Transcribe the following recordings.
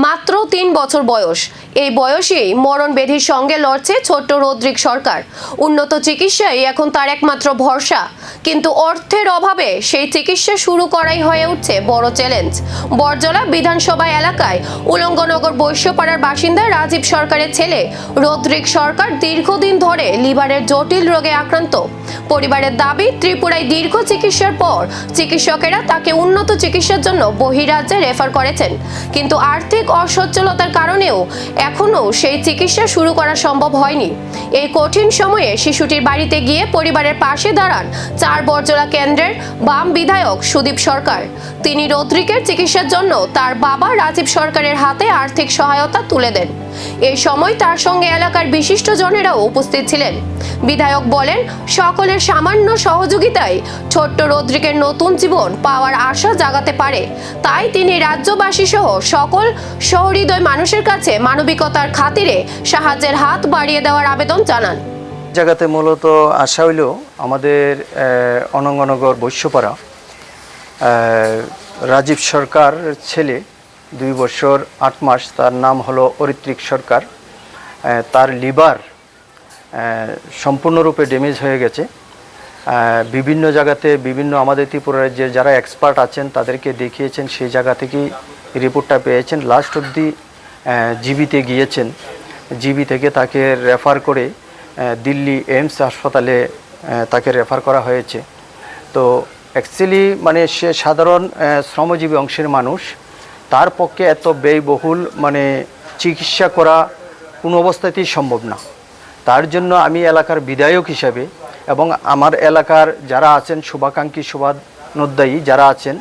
মাত্র 3 বছর বয়স। এই বয়সেই মরণ ব্যাধির সঙ্গে লড়ছে ছোট্ট রদ্রিক সরকার। উন্নত চিকিৎসাই এখন তার একমাত্র ভরসা, কিন্তু অর্থের অভাবে সেই চিকিৎসা শুরু করাই হয়ে উঠছে বড় চ্যালেঞ্জ। বরজলা বিধানসভা এলাকায় উলঙ্গনগর বৈশ্যপাড়ার বাসিন্দা রাজীব সরকারের ছেলে রদ্রিক সরকার দীর্ঘদিন ধরে লিভারের জটিল রোগে আক্রান্ত। পরিবারের দাবি, ত্রিপুরায় দীর্ঘ চিকিৎসার পর চিকিৎসকেরা তাকে উন্নত চিকিৎসার জন্য বহিরাজ্যে রেফার করেছেন, কিন্তু আর্থিক অসচ্ছলতার কারণেও এখনো সেই চিকিৎসা শুরু করা সম্ভব হয়নি। এই কঠিন সময়ে শিশুটির বাড়িতে গিয়ে পরিবারের পাশে দাঁড়ান 4 বরজলা কেন্দ্রের বাম বিধায়ক সুদীপ সরকার। তিনি রদ্রিকের চিকিৎসার জন্য তার বাবা রাজীব সরকারের হাতে আর্থিক সহায়তা তুলে দেন। এই সময় তার সঙ্গে এলাকার বিশিষ্ট জনেরাও উপস্থিত ছিলেন। বিধায়ক বলেন, সকলের সামান্য সহযোগিতায় ছোট্ট রদ্রিকের নতুন জীবন পাওয়ার আশা জাগাতে পারে। তাই তিনি রাজ্যবাসী সহ সকল সহৃদয় মানুষের কাছে মানবিকতার খাতিরে সাহায্যের হাত বাড়িয়ে দেওয়ার আবেদন জানান। জায়গাতে মূলত আশা হইল আমাদের অনঙ্গনগর বৈশ্যপাড়া রাজীব সরকার ছেলে 2 বছর 8 মাস, তার নাম হলো ঋত্বিক সরকার। তার লিভার সম্পূর্ণরূপে ড্যামেজ হয়ে গেছে। বিভিন্ন জায়গাতে বিভিন্ন আমাদের ত্রিপুরা রাজ্যের যারা এক্সপার্ট আছেন তাদেরকে দেখিয়েছেন, সেই জায়গা থেকেই রিপোর্টটা পেয়েছেন। লাস্ট অবধি জিবিতে গিয়েছেন, জিবি থেকে তাকে রেফার করে দিল্লি এইমস হাসপাতালে তাকে রেফার করা হয়েছে। তো অ্যাকচুয়ালি মানে সে সাধারণ শ্রমজীবী অংশের মানুষ, তার পক্ষে এত ব্যয়বহুল চিকিৎসা করা কোনো অবস্থাতেই সম্ভব না। তার জন্য আমি এলাকার বিধায়ক হিসাবে এবং আমার এলাকার যারা আছেন শুভাকাঙ্ক্ষী শুভানুধ্যায়ী যারা আছেন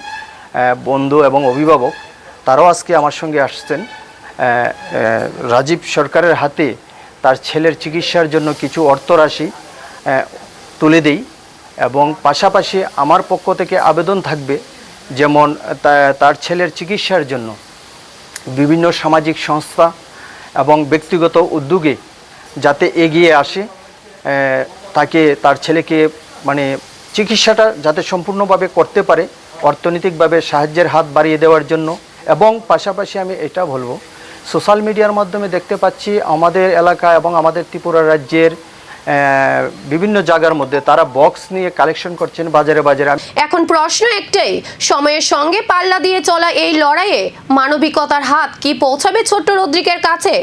বন্ধু এবং অভিভাবক, তারাও আজকে আমার সঙ্গে আসছেন। রাজীব সরকারের হাতে তার ছেলের চিকিৎসার জন্য কিছু অর্থরাশি তুলে দেই, এবং পাশাপাশি আমার পক্ষ থেকে আবেদন থাকবে যেমন তার ছেলের চিকিৎসার জন্য বিভিন্ন সামাজিক সংস্থা এবং ব্যক্তিগত উদ্যোগে যাতে এগিয়ে আসে, তাকে তার ছেলেকে চিকিৎসাটা যাতে সম্পূর্ণভাবে করতে পারে, অর্থনৈতিকভাবে সাহায্যের হাত বাড়িয়ে দেওয়ার জন্য। এবং পাশাপাশি আমি এটা বলবো, সোশ্যাল মিডিয়ার মাধ্যমে দেখতে পাচ্ছি আমাদের এলাকা এবং আমাদের ত্রিপুরা রাজ্যের বিভিন্ন জায়গার মধ্যে তারা বক্স নিয়ে কালেকশন করছেন বাজারে বাজারে। এখন প্রশ্ন একটাই, সময়ের সঙ্গে পাল্লা দিয়ে চলা এই লড়াইয়ে মানবিকতার হাত কি পৌঁছাবে ছোট্ট রদ্রিকের কাছে?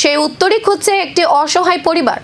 সেই উত্তরই খুঁজছে একটি অসহায় পরিবার।